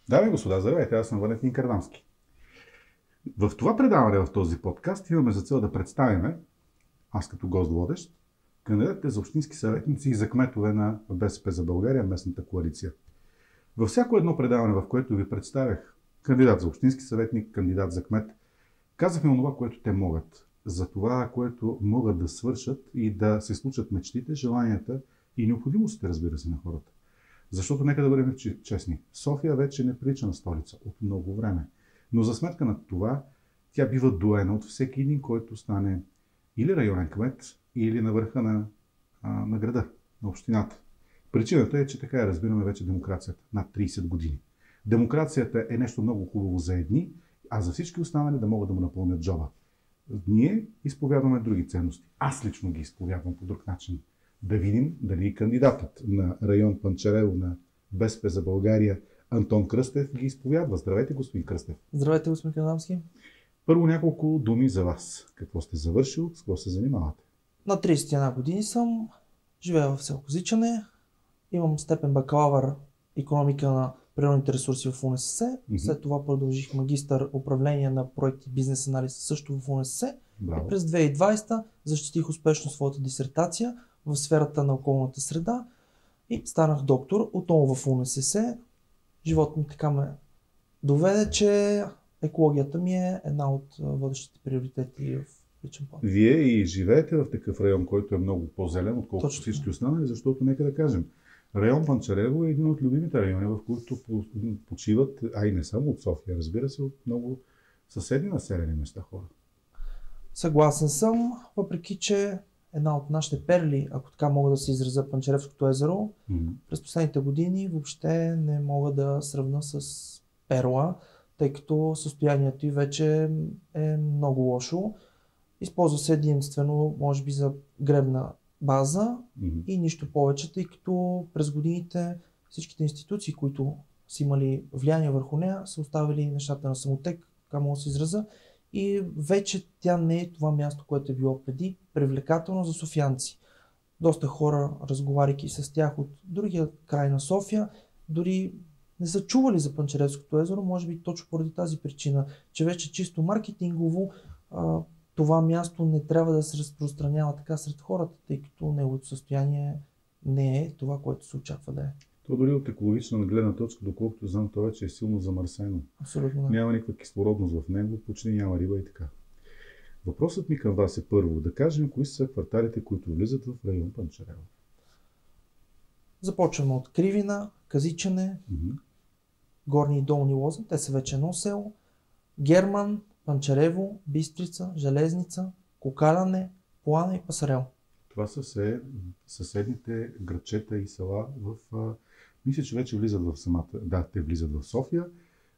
Дами и господа, здравейте, аз съм Валентин Кардамски. В това предаване, в този подкаст, имаме за цел да представим, аз като гост водещ, кандидатите за общински съветници и за кметове на БСП за България, местната коалиция. Във всяко едно предаване, в което ви представях кандидат за общински съветник, кандидат за кмет, казахме онова, което те могат. За това, което могат да свършат и да се случат мечтите, желанията и необходимостите, разбира се, на хората. Защото нека да бъдем честни. София вече не прилича на столица от много време. Но за сметка на това, тя бива доена от всеки един, който стане или районен кмет, или на върха на града, на общината. Причината е, че така разбираме вече демокрацията над 30 години. Демокрацията е нещо много хубаво за едни, а за всички останали да могат да му напълнят джоба. Ние изповядваме други ценности. Аз лично ги изповядвам по друг начин. Да видим дали кандидатът на район Панчарево на БСП за България Антон Кръстев ги изповядва. Здравейте, господин Кръстев. Здравейте, господин Кардамски. Първо няколко думи за вас. Какво сте завършил, с какво се занимавате? На 31 години съм, живея в село Козичане, имам степен бакалавър икономика на природните ресурси в УНСС, след това продължих магистър управление на проекти бизнес анализ също в УНСС. И през 2020 защитих успешно своята дисертация в сферата на околната среда и станах доктор отново в УНСС. Животът ми така ме доведе, че екологията ми е една от водещите приоритети в личен план. Вие и живеете в такъв район, който е много по-зелен, отколкото всички останали, защото нека да кажем, район Панчарево е един от любимите райони, в които почиват, а и не само от София, разбира се, от много съседни населени места хора. Съгласен съм, въпреки че една от нашите перли, ако така мога да се изразя, Панчаревското езеро, през последните години въобще не мога да сравня с перла, тъй като състоянието й вече е много лошо. Използва се единствено, може би, за гребна база и нищо повече, тъй като през годините всичките институции, които са имали влияние върху нея, са оставили нещата на самотек, така мога да се изразя. И вече тя не е това място, което е било преди, привлекателно за софиянци. Доста хора, разговаряйки с тях от другия край на София, дори не са чували за Панчаревското езеро, може би точно поради тази причина, че вече чисто маркетингово това място не трябва да се разпространява така сред хората, тъй като неговото състояние не е това, което се очаква да е. То дори от екологична гледна точка, доколкото знам, то вече е силно замърсено. Абсолютно да. Няма никаква кислородност в него, почти няма риба и така. Въпросът ми към вас е първо да кажем кои са кварталите, които влизат в район Панчарево. Започваме от Кривина, Казичане, Горни и Долни Лозен, те са вече едно село, Герман, Панчарево, Бистрица, Железница, Кокаляне, Полана и Пасарел. Това са съседните градчета и села мисля, че вече влизат в самата. Да, те влизат в София,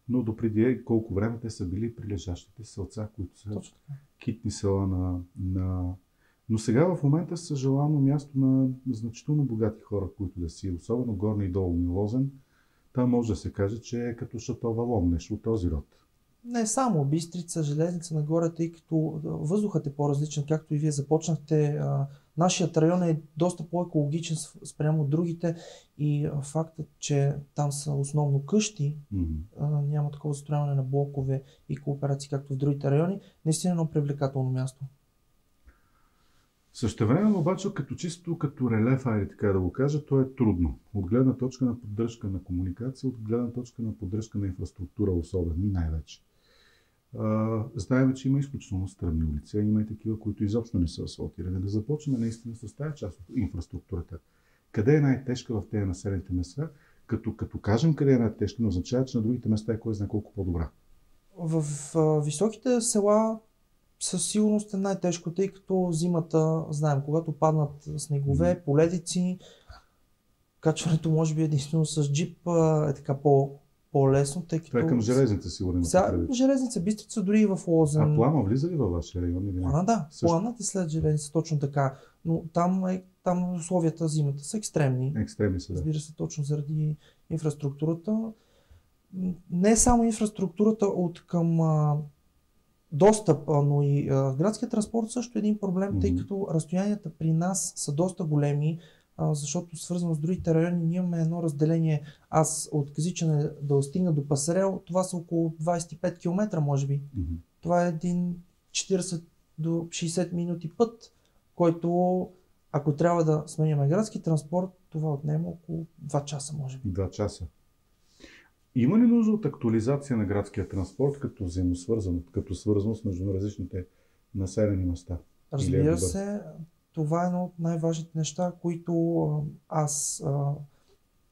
но допреди колко време те са били прилежащите селца, които са китни села Но сега в момента са желано място на значително богати хора, които да си, особено Горни и Долни Лозен. Там може да се каже, че е като Шато Валон, нещо от този род. Не само Бистрица, Железница нагоре, тъй като въздухът е по-различен, както и вие започнахте. Нашият район е доста по-екологичен спрямо от другите и фактът, че там са основно къщи, няма такова застрояване на блокове и кооперации, както в другите райони, наистина е едно привлекателно място. Същевременно обаче, като релеф, така да го кажа, то е трудно. От гледна точка на поддръжка на комуникация, от гледна точка на поддръжка на инфраструктура, особено и най-вече. Знаем, че има изключително стръмни улици, а има и такива, които изобщо не са асфалтирани. Да започнем наистина с тази част от инфраструктурата. Къде е най-тежка в тези населените места? Като кажем къде е най-тежка, не означава, че на другите места е кой знае колко по-добра. В високите села със сигурност е най-тежко, тъй като зимата, знаем, когато паднат снегове, поледици, качването може би единствено с джип е така по-лесно, тъй като... Това е към Железница, сигурно. Железница, Бистрица, дори и в Лозен. А Плана влиза ли във вашия район? Плана, да. Планът е след Железница, точно така. Но там условията зимата са екстремни. Екстремни са, да. Разбира се, точно заради инфраструктурата. Не само инфраструктурата от към достъп, но и градския транспорт също е един проблем, тъй като разстоянията при нас са доста големи. защото свързано с другите райони ние имаме едно разделение. Аз от Казичане да стигна до Пасарел, това са около 25 км може би. Това е един 40 до 60 минути път, който ако трябва да сменяме градски транспорт, това отнема около 2 часа може би. 2 часа. Има ли нужда от актуализация на градския транспорт като взаимосвързаност, като свързаност между различните населени места? Разбира се, това е едно от най-важните неща, които аз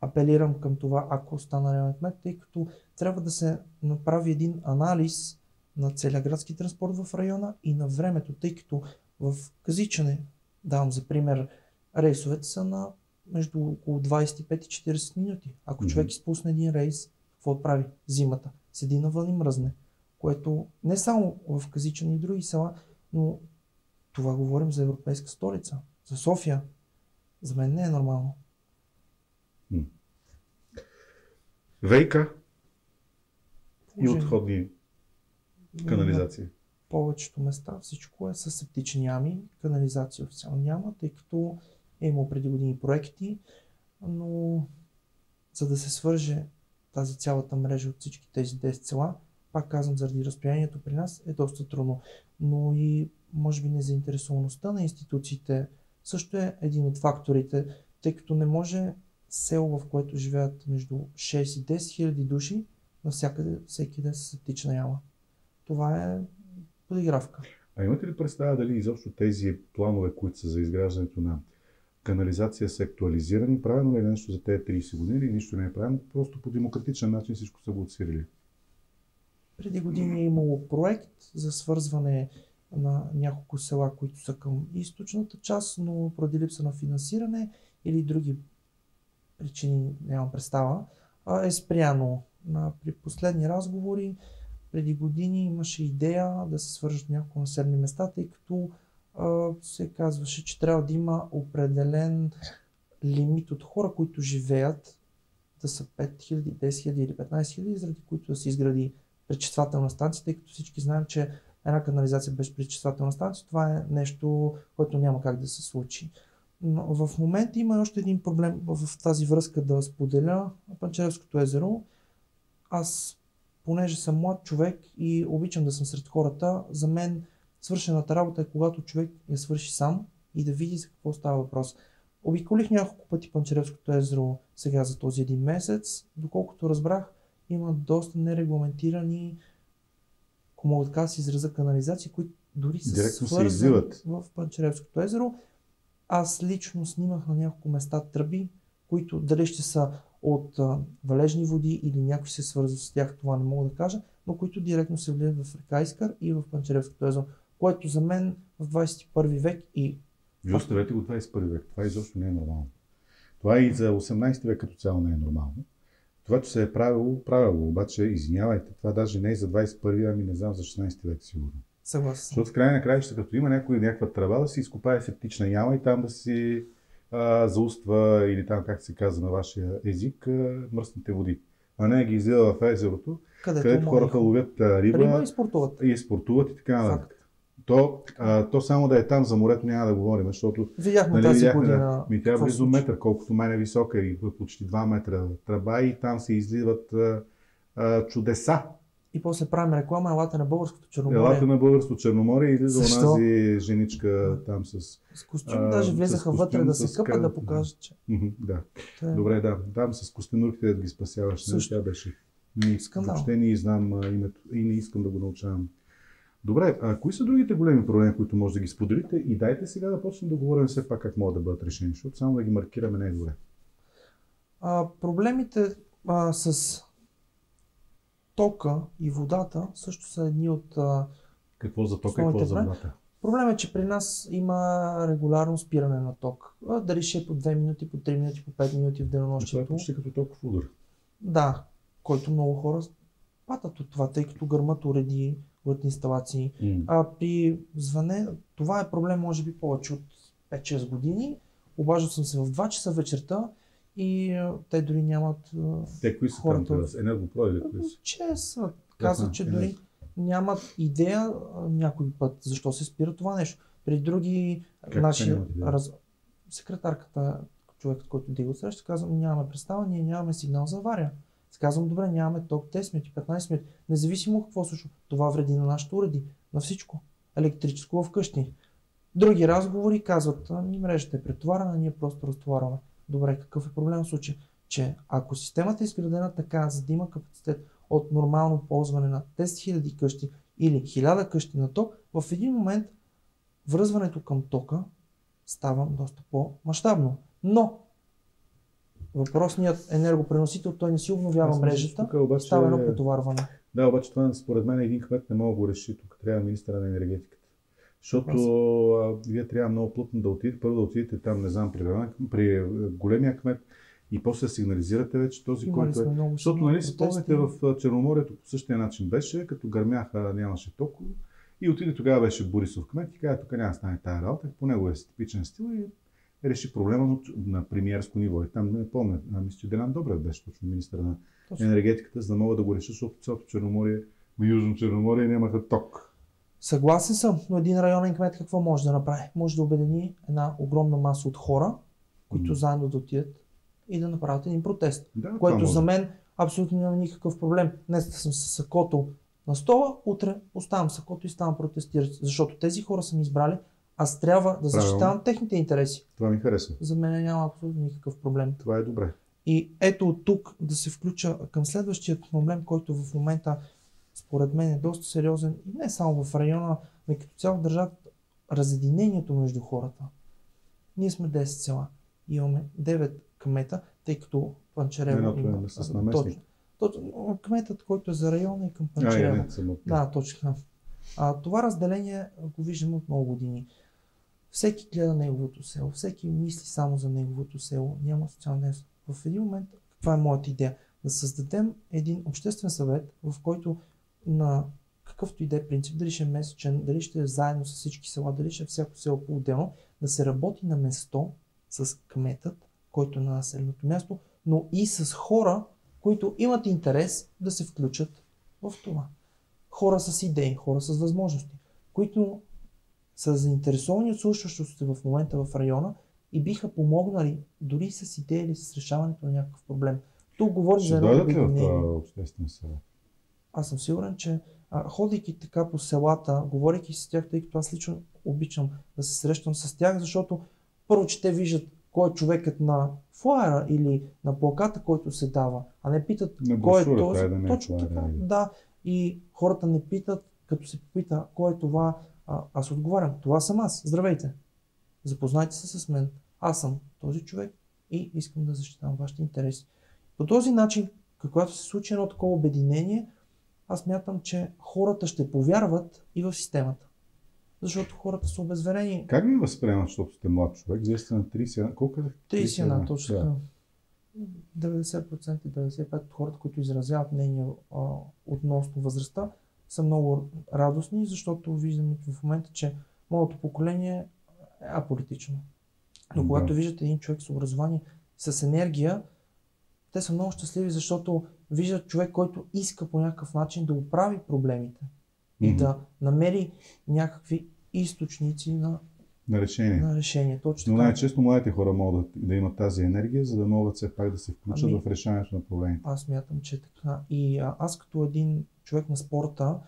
апелирам към това, ако стана районен кмет, тъй като трябва да се направи един анализ на целия градски транспорт в района и на времето, тъй като в Казичане, давам за пример, рейсовете са на между около 25 и 40 минути. Ако човек изпусне един рейс, какво прави? Зимата. Седи навън и мръзне. Което не само в Казичане и други села, но това говорим за европейска столица. За София. За мен не е нормално. ВиК и отходни канализации. На повечето места всичко е със септични ями. Канализация официално няма, тъй като е имало преди години проекти, но за да се свърже тази цялата мрежа от всички тези 10 села, пак казвам, заради разстоянието при нас е доста трудно. Но и може би незаинтересоваността на институциите също е един от факторите, тъй като не може село, в което живеят между 6 и 10 хиляди души, навсякъде всеки ден с септична яма. Това е подигравка. А имате ли представа дали изобщо тези планове, които са за изграждането на канализация, са актуализирани? Правилно ли е нещо за тези 30 години или нищо не е правилно? Просто по демократичен начин всичко са го отсвирили? Преди години е имало проект за свързване на няколко села, които са към източната част, но поради липса на финансиране или други причини, нямам представа, е спряно. При последни разговори преди години имаше идея да се свържат няколко населени места, тъй като се казваше, че трябва да има определен лимит от хора, които живеят, да са 5000, 10 000 или 15 000, заради които да се изгради пречиствателна станция, тъй като всички знаем, че една канализация без пречиствателна станция, това е нещо, което няма как да се случи. Но в момента има още един проблем в тази връзка да споделя Панчаревското езеро. Аз, понеже съм млад човек и обичам да съм сред хората, за мен свършената работа е когато човек я свърши сам и да види за какво става въпрос. Обиколих няколко пъти Панчаревското езеро сега за този един месец. Доколкото разбрах, има доста нерегламентирани, ако мога така да се изразя, канализации, които дори са свързани в Панчаревското езеро. Аз лично снимах на няколко места тръби, които дали ще са от валежни води или някой се свързва с тях, това не мога да кажа, но които директно се влият в река Искър и в Панчаревското езеро, което за мен в 21 век и... Вие оставете го 21 век, това изобщо не е нормално. Това и за 18 век като цяло не е нормално. Това, че се е правило, обаче, извинявайте, това даже не е за 21, ами не знам за 16 век сигурно. Съгласен. Защото в края на краища, като има някаква тръба, да си изкопае септична яма и там да си зауства, или там, как се казва на вашия език, мръсните води. А не ги излива в езерото, където хората ловят риба и спортуват и така нататък. То само да е там за морето няма да говорим, защото видяхме тази година. Тя е близо метър, колкото мен е висока и почти 2 метра тръба и там се изливат чудеса. И после правим реклама, елате на българското Черноморие. Елате на българското Черноморие и излиза онази женичка там с костюми, даже влезаха вътре да се къпат да покажат, че... Да. Добре, да. Там с костенурките да ги спасяваш. Тя беше. Въобще не знам името и не искам да го научавам. Добре, кои са другите големи проблеми, които може да ги споделите и дайте сега да почнем да говорим все пак как могат да бъдат решени, защото само да ги маркираме не е добре. Проблемите с тока и водата също са едни от какво за тока и какво за водата? Проблемът е, че при нас има регулярно спиране на ток. Дали ще е по 2 минути, по 3 минути, по 5 минути в денонощието. Това е почти като токов удар. Да, който много хора патат от това, тъй като гърмат уреди от инсталации. При звъне, това е проблем може би повече от 5-6 години. Обаждал съм се в 2 часа вечерта и те дори нямат те кои са хората, там? Енергопро или кои са? ЧЕЗ казват, че дори нямат идея някой път защо се спира това нещо. При други наши секретарката, човекът, който дига отсреща, казвам, нямаме представа, ние нямаме сигнал за авария. Казвам, добре, нямаме ток 10 минути, 15 минути, независимо какво случва. Това вреди на нашите уреди, на всичко. Електрическо вкъщи. Други разговори казват, мрежата е претоварена, ние просто разтоварваме. Добре, какъв е проблем в случая? Че ако системата е изградена така, за да има капацитет от нормално ползване на 10 000 къщи или 1000 къщи на ток, в един момент връзването към тока става доста по-мащабно. Но въпросният енергопреносител, той не си обновява мрежата, обаче става едно претоварване. Да, обаче това според мен един кмет не мога да го реши. Тук трябва министъра на енергетиката. Защото вие трябва много плътно да отидете. Първо да отидете там, не знам, при големия кмет и после да сигнализирате вече този, който е. Защото нали си спомняте в Черноморието по същия начин беше, като гърмяха, нямаше толкова. И отиде тогава беше Борисов кмет и каза, тук няма да стане тая работа, по неговия типичен стил и реши проблема на премиерско ниво. И там не помня, мисля, че Делян Добрев беше точно министър на енергетиката, за да могат да го решат, защото цялото Черноморие, Южно Черноморие нямаха ток. Съгласен съм, но един районен кмет какво може да направи? Може да обедини една огромна маса от хора, които заедно да отидат и да направят един протест, което за мен абсолютно няма никакъв проблем. Днес съм с сакото на стола, утре оставам сакото и ставам протестиращ, защото тези хора са ми избрали, аз трябва да защитавам техните интереси. Това ми харесва. За мен няма абсолютно никакъв проблем. Това е добре. И ето от тук да се включа към следващия проблем, който в момента според мен е доста сериозен и не само в района, но и като цяло в държавата, разединението между хората. Ние сме 10 села, имаме 9 кмета, тъй като Панчарево има с наместник. Точно, кметът, който е за района и към Панчарево. Да, точно. Това разделение го виждаме от много години. Всеки гледа неговото село, всеки мисли само за неговото село, няма социален ден. В един момент, каква е моята идея? Да създадем един обществен съвет, в който на какъвто и да е принцип, дали ще е месечен, дали ще е заедно с всички села, дали ще е всяко село по-отделно, да се работи на место с кметът, който е на населеното място, но и с хора, които имат интерес да се включат в това. Хора с идеи, хора с възможности, които са заинтересовани от случващото се в момента в района и биха помогнали дори с идеи или с решаването на някакъв проблем. Тук говорим за едно обединение. Обществен съвет? Аз съм сигурен, че ходейки така по селата, говорейки с тях, тъй като аз лично обичам да се срещам с тях, защото първо, че те виждат кой е човекът на флаера или на плаката, който се дава, а не питат кой е този. Точно така, да. И хората не питат, като се попита кой е това, аз отговарям, това съм аз, здравейте, запознайте се с мен, аз съм този човек и искам да защитавам вашите интереси. По този начин, когато се случи едно такова обединение, аз мятам, че хората ще повярват и в системата. Защото хората са обезверени. Как ви възприемат, защото сте млад човек? Вие сте на 31. Колко е? 31, точно така. 90% и 95% от хората, които изразяват мнение относно възрастта, са много радостни, защото виждаме в момента, че моето поколение е аполитично. Но когато виждате един човек с образование, с енергия, те са много щастливи, защото виждат човек, който иска по някакъв начин да оправи проблемите и да намери някакви източници на решение. Точно но най-често младите хора могат да имат тази енергия, за да могат все пак да се включат в решението на проблемите. Аз мятам, че така. И аз като един човек на спорта,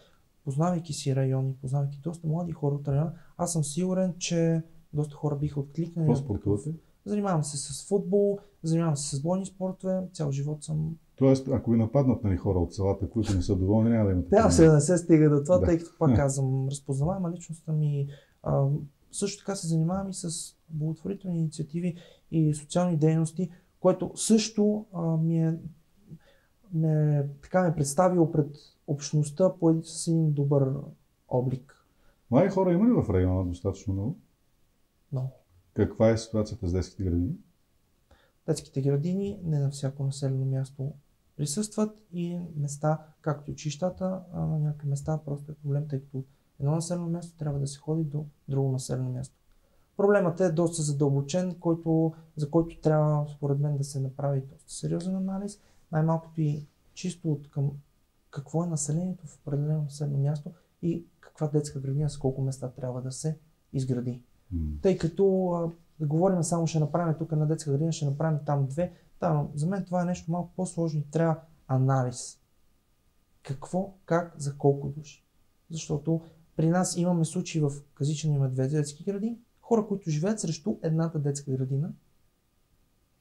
познавайки си райони, познавайки доста млади хора от района, аз съм сигурен, че доста хора биха откликнали. Какво спортувате? Занимавам се с футбол, занимавам се с бойни спортове, цял живот съм. Тоест, ако ви нападнат хора от селата, които не са доволни, няма да имате. Да, не се стига до това, тъй като пак казвам, разпознаваема личност ми. Също така се занимавам и с благотворителни инициативи и социални дейности, което също ме представило пред общността с един добър облик. Млади хора има ли в района достатъчно много? Много. Каква е ситуацията с детските градини? Детските градини не на всяко населено място присъстват и места, както и училищата, на някакви места просто е проблем, тъй като едно населено място трябва да се ходи до друго населено място. Проблемът е доста задълбочен, за който трябва според мен да се направи доста сериозен анализ, най-малкото и чисто от към какво е населението в определено населено място и каква детска градина с колко места трябва да се изгради. Тъй като да говорим само ще направим тук на детска градина, ще направим там 2. Да, за мен това е нещо малко по-сложно и трябва анализ. Какво, как, за колко души. Защото при нас имаме случаи в Казичане, има 2 детски градини, хора, които живеят срещу едната детска градина,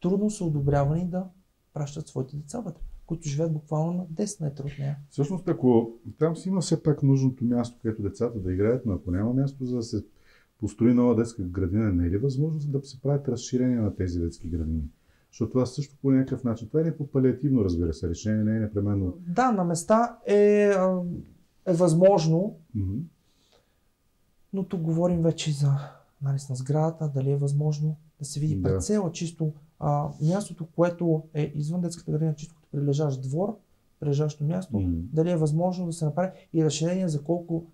трудно са одобрявани да пращат своите деца вътре, които живеят буквално на 10 метра от нея. Всъщност, ако там си има все пак нужното място, където децата да играят, но ако няма място за да се построи нова детска градина, не е ли възможност да се правят разширения на тези детски градини? Защото това също по някакъв начин. Това не е по палиативно, разбира се, решение не е непременно. Да, на места е възможно, но тук говорим вече за анализ на сградата, дали е възможно да се види парцела, чисто мястото, което е извън детската градина, чисто като прилежащ двор, прилежащо място, дали е възможно да се направи и разширение за колко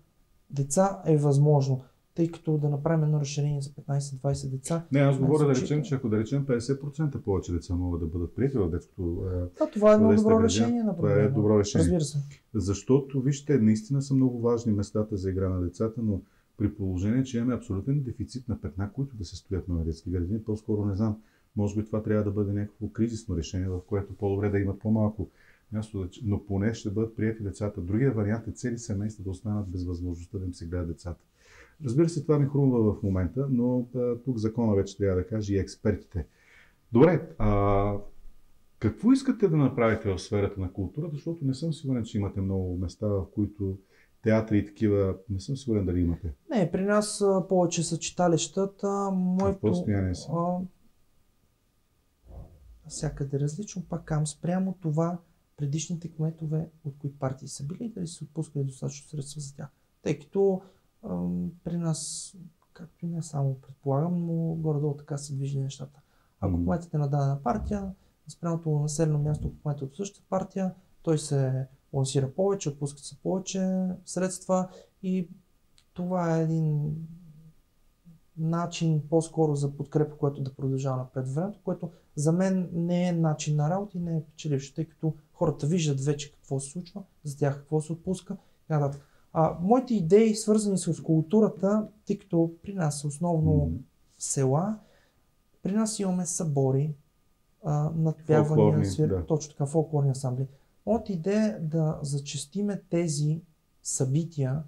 деца е възможно. Тъй като да направим едно разширение за 15-20 деца. Не, аз говоря да речем, че ако да речем 50% повече деца могат да бъдат прияти в детското. Това е едно добро решение на проблема. Това е добро решение. Разбира се. Защото, вижте, наистина са много важни местата за игра на децата, но при положение, че имаме абсолютен дефицит на петна, които да се стоят на детски градини, по-скоро не знам. Може би това трябва да бъде някакво кризисно решение, в което по-добре да имат по-малко място, но поне ще бъдат прияти децата. Другия вариант е цели семейства да останат без възможността да им се гледат децата. Разбира се, това ми хрумва в момента, но тук закона вече трябва да каже и експертите. Добре, какво искате да направите в сферата на културата, защото не съм сигурен, че имате много места, в които театри и такива, не съм сигурен дали имате. Не, при нас повече са читалищата. Какво състояние са? Всякъде различно, пак кам спрямо това предишните кметове, от кои партии са били, дали са отпускали достатъчно средства за тях. Тъй като при нас, както и не само предполагам, но горе-долу така се движи нещата. Ако кметът е на дадена партия, спрямото населено място, ако кметът от същата партия, той се лансира повече, отпускат се повече средства и това е един начин по-скоро за подкрепа, което да продължава напред времето, което за мен не е начин на работа и не е печелившо, тъй като хората виждат вече какво се случва, за тях какво се отпуска. Моите идеи, свързани с културата, тъй като при нас са основно села, при нас имаме събори, надпявания, точно така, фолклорни ансамбли. Моята идея е да зачестиме тези събития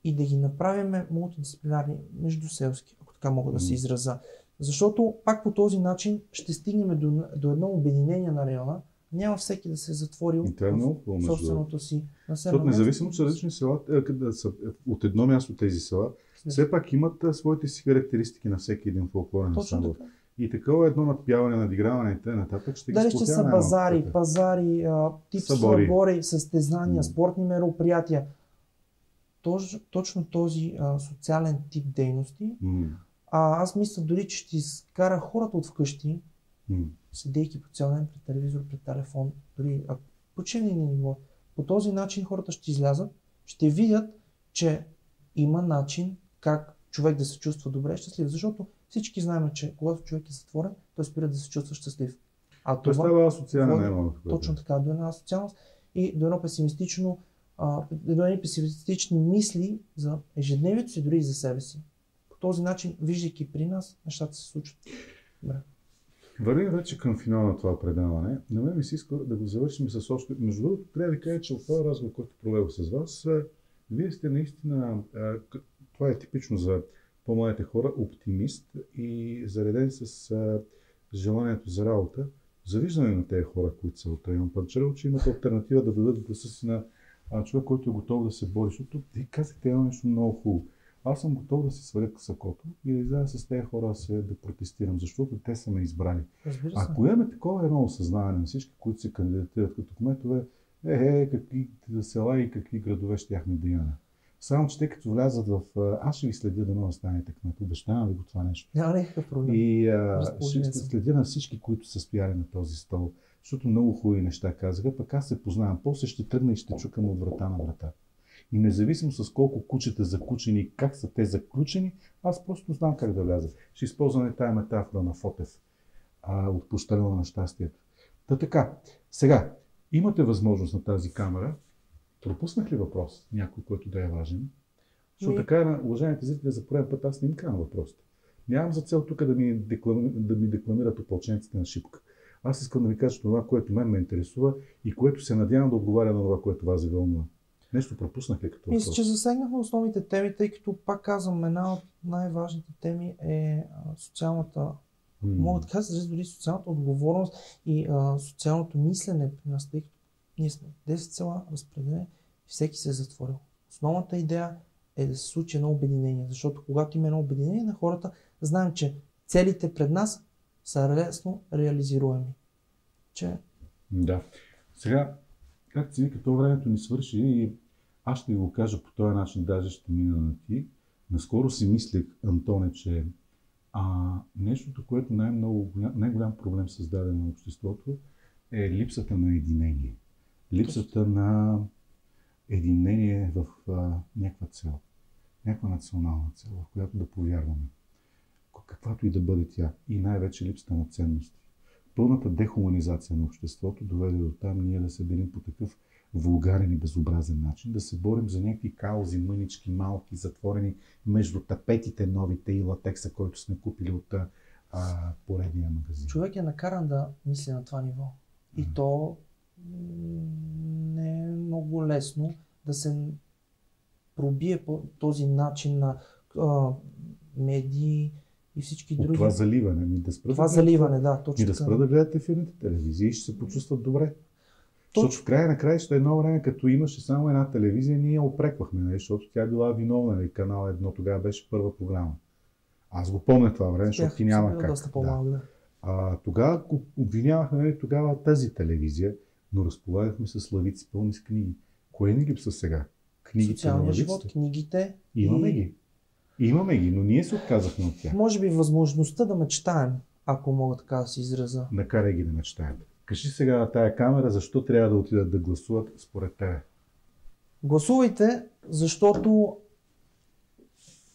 и да ги направим мултидисциплинарни, междуселски, ако така мога да се изразя. Защото пак по този начин ще стигнем до едно обединение на района. Няма всеки да се е затворил в собственото си населено място. Независимо, че различни села, от едно място тези села, все пак имат своите си характеристики на всеки един фолклорен ансамбъл. И такова едно надпяване, надиграване и т.н. ще ги дали ще са пазари, тип събори, състезания, спортни мероприятия. Точно този социален тип дейности. Аз мисля дори, че ще изкара хората от вкъщи, седейки по цял ден пред телевизор, пред телефон, дори почивни на ниво. По този начин хората ще излязат, ще видят, че има начин как човек да се чувства добре и щастлив. Защото всички знаем, че когато човек е затворен, той спира да се чувства щастлив. Това става асоциална точно така, до една асоциалност и до едно песимистично, до едни песимистични мисли за ежедневието си, дори и за себе си. По този начин, виждайки при нас, нещата се случват. Добре. Вървим вече към финала на това предаване. На мен ми се иска да го завършим с още. Между другото, трябва да ви кажа, че от това разговор, който проведох с вас, вие сте наистина, това е типично за по-младите хора, оптимист и зареден с желанието за работа. Завиждане на тези хора, които са от район Панчарево, че имат алтернатива да дадат гласа си на човек, който е готов да се бори. Защото ти казахте едно нещо много хубаво. Аз съм готов да се сваля сакото и да изляза с тези хора да протестирам, защото те са ме избрали. Ако имаме такова едно осъзнаване на всички, които се кандидатират като кметове, какви села и какви градове щяхме да имаме. Само, че те като влязат в... Аз ще ви следя да не станете кмет. Обещавам ви го това нещо. Няма никакъв проблем. И ще следя на всички, които са стояли на този стол. Защото много хубави неща казаха, пък аз се познавам. После ще тръгна и ще чукам от врата на врата. И независимо с колко кучета закучени и как са те заключени, аз просто знам как да вляза. Ще използваме тая метафора на Фотев от Пощалена на щастието. Така, сега, имате възможност на тази камера. Пропуснах ли въпрос? Някой, който да е важен? Защото така, уважаемите зрители, за пореден път аз не им казвам въпросите. Нямам за цел тук да ми декламират опълченците на Шипка. Аз искам да ви кажа това, което мен ме интересува и което се надявам да отговаря на това, което вас ви вълнува. Нещо пропуснах ли като Мисля, че засегнахме основните теми, тъй като пак казвам, една от най-важните теми е социалната, мога да кажа, дори социалната отговорност и социалното мислене при нас, тъй като ние сме 10 села разпределени и всеки се е затворил. Основната идея е да се случи едно обединение, защото когато има едно обединение на хората, знаем, че целите пред нас са лесно реализируеми. Да. Сега, както си вика, това времето ни свърши и аз ще ви го кажа по този начин, даже ще мина на ти. Наскоро си мислех, Антоне, че нещото, което най-голям проблем създаде на обществото, е липсата на единение. Липсата на единение в някаква цел. Някаква национална цел, в която да повярваме. Каквато и да бъде тя. И най-вече липсата на ценности. Пълната дехуманизация на обществото доведе до там ние да се делим по такъв вулгарен и безобразен начин, да се борим за някакви каузи, мънички, малки, затворени между тапетите новите и латекса, който сме купили от поредния магазин. Човек е накаран да мисли на това ниво. И то не е много лесно да се пробие по този начин на медии и всички други. Това заливане. Точно. Да спра да гледате ефирните телевизии и ще се почувстват добре. Защото в края на краища едно време, като имаше само една телевизия, ние я опреквахме, защото тя била виновна и канал 1 тогава беше първа програма. Аз го помня това време, защото ти няма как. Тогава обвинявахме тогава тази телевизия, но разполагахме с лавици пълни с книги. Кое ни липсва сега? Книгите социалния живот, книгите. Имаме ги, но ние се отказахме от тях. Може би възможността да мечтаем, ако мога така да се израза. Накарай ги да мечтаем. Кажи сега на тая камера, защо трябва да отидат да гласуват според тебе? Гласувайте, защото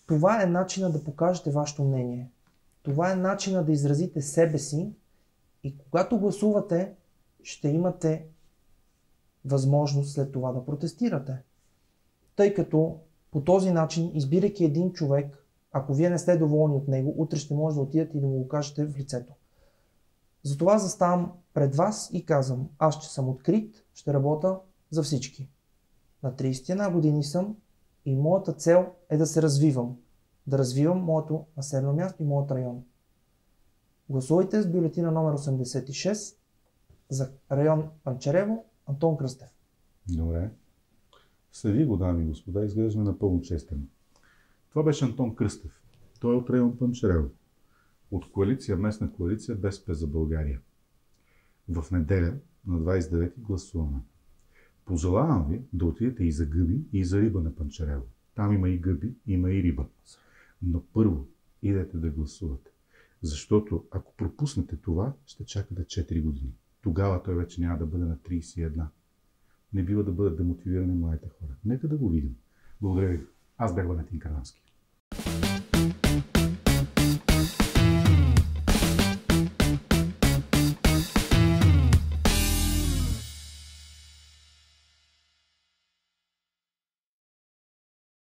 това е начинът да покажете вашето мнение. Това е начинът да изразите себе си и когато гласувате, ще имате възможност след това да протестирате. Тъй като по този начин, избирайки един човек, ако вие не сте доволни от него, утре ще може да отидете и да му го кажете в лицето. Затова заставам пред вас и казвам, аз ще съм открит, ще работя за всички. На 31 години съм и моята цел е да се развивам. Да развивам моето населено място и моят район. Гласувайте с бюлетина номер 86 за район Панчарево, Антон Кръстев. Добре. Следи го, дами и господа, изглеждаме напълно честен. Това беше Антон Кръстев. Той е от район Панчарево. От местна коалиция БСП за България. В неделя на 29 гласуваме. Пожелавам ви да отидете и за гъби, и за риба на Панчарево. Там има и гъби, има и риба. Но първо идете да гласувате. Защото ако пропуснете това, ще чакате 4 години. Тогава той вече няма да бъде на 31. Не бива да бъдат демотивирани младите хора. Нека да го видим. Благодаря ви. Аз бях Валентин Карнавски.